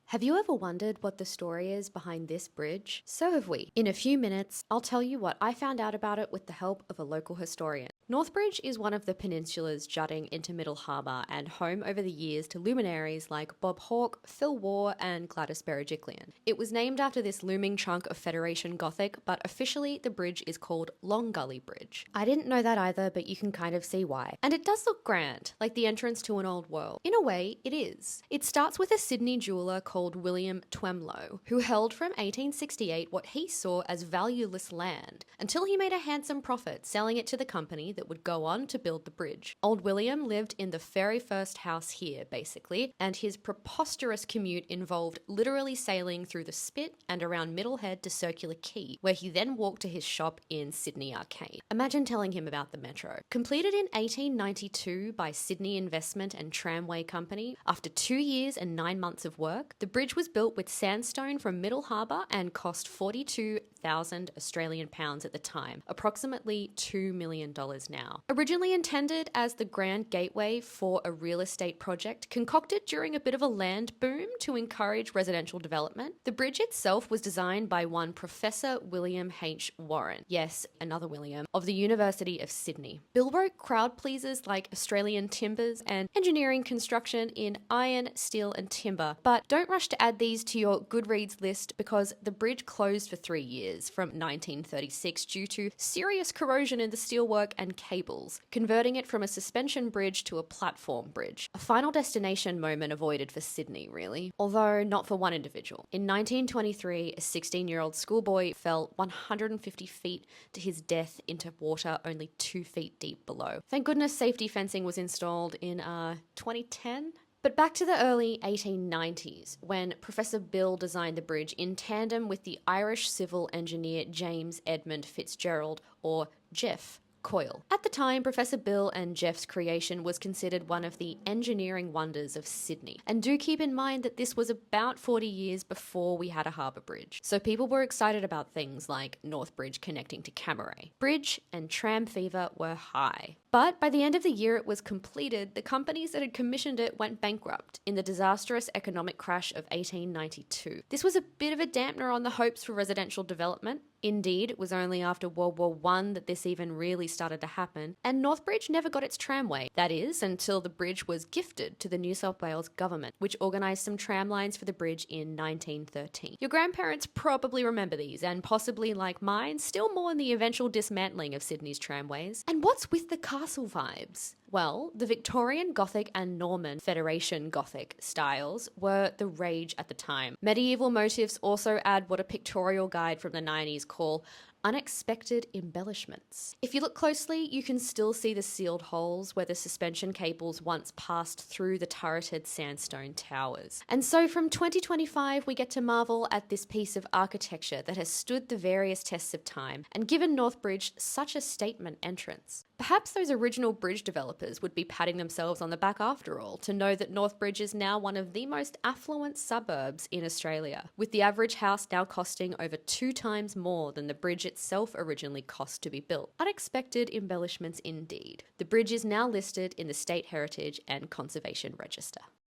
Have you ever wondered what the story is behind this bridge? So have we. In a few minutes, I'll tell you what I found out about it with the help of a local historian. Northbridge is one of the peninsulas jutting into Middle Harbour and home over the years to luminaries like Bob Hawke, Phil Waugh and Gladys Berejiklian. It was named after this looming chunk of Federation Gothic, but officially the bridge is called Long Gully Bridge. I didn't know that either, but you can kind of see why. And it does look grand, like the entrance to an old world. In a way, it is. It starts with a Sydney jeweller called William Twemlow, who held from 1868 what he saw as valueless land, until he made a handsome profit selling it to the company that would go on to build the bridge. Old William lived in the very first house here, basically, and his preposterous commute involved literally sailing through the Spit and around Middlehead to Circular Quay, where he then walked to his shop in Sydney Arcade. Imagine telling him about the metro. Completed in 1892 by Sydney Investment and Tramway Company, after 2 years and 9 months of work, the bridge was built with sandstone from Middle Harbour and cost 42,000 Australian pounds at the time, approximately $2 million now. Originally intended as the grand gateway for a real estate project concocted during a bit of a land boom to encourage residential development, the bridge itself was designed by one Professor William H. Warren, yes, another William, of the University of Sydney. Bill wrote crowd pleasers like Australian timbers and engineering construction in iron, steel and timber, but don't rush to add these to your Goodreads list because the bridge closed for 3 years from 1936 due to serious corrosion in the steelwork and cables, converting it from a suspension bridge to a platform bridge. A final destination moment avoided for Sydney, really, although not for one individual. In 1923, a 16-year-old schoolboy fell 150 feet to his death into water only 2 feet deep below. Thank goodness safety fencing was installed in 2010. But back to the early 1890s, when Professor Bill designed the bridge in tandem with the Irish civil engineer James Edmund Fitzgerald, or Jeff Coyle. At the time, Professor Bill and Jeff's creation was considered one of the engineering wonders of Sydney. And do keep in mind that this was about 40 years before we had a harbour bridge. So people were excited about things like Northbridge connecting to Camaray. Bridge and tram fever were high. But by the end of the year it was completed, the companies that had commissioned it went bankrupt in the disastrous economic crash of 1892. This was a bit of a dampener on the hopes for residential development. Indeed, it was only after World War I that this even really started to happen, and Northbridge never got its tramway. That is, until the bridge was gifted to the New South Wales government, which organised some tram lines for the bridge in 1913. Your grandparents probably remember these, and possibly, like mine, still mourn the eventual dismantling of Sydney's tramways. And what's with the castle vibes? Well, the Victorian Gothic and Norman Federation Gothic styles were the rage at the time. Medieval motifs also add what a pictorial guide from the 90s call unexpected embellishments. If you look closely, you can still see the sealed holes where the suspension cables once passed through the turreted sandstone towers. And so from 2025, we get to marvel at this piece of architecture that has stood the various tests of time and given Northbridge such a statement entrance. Perhaps those original bridge developers would be patting themselves on the back after all to know that Northbridge is now one of the most affluent suburbs in Australia, with the average house now costing over 2 times more than the bridge itself originally cost to be built. Unexpected embellishments indeed. The bridge is now listed in the State Heritage and Conservation Register.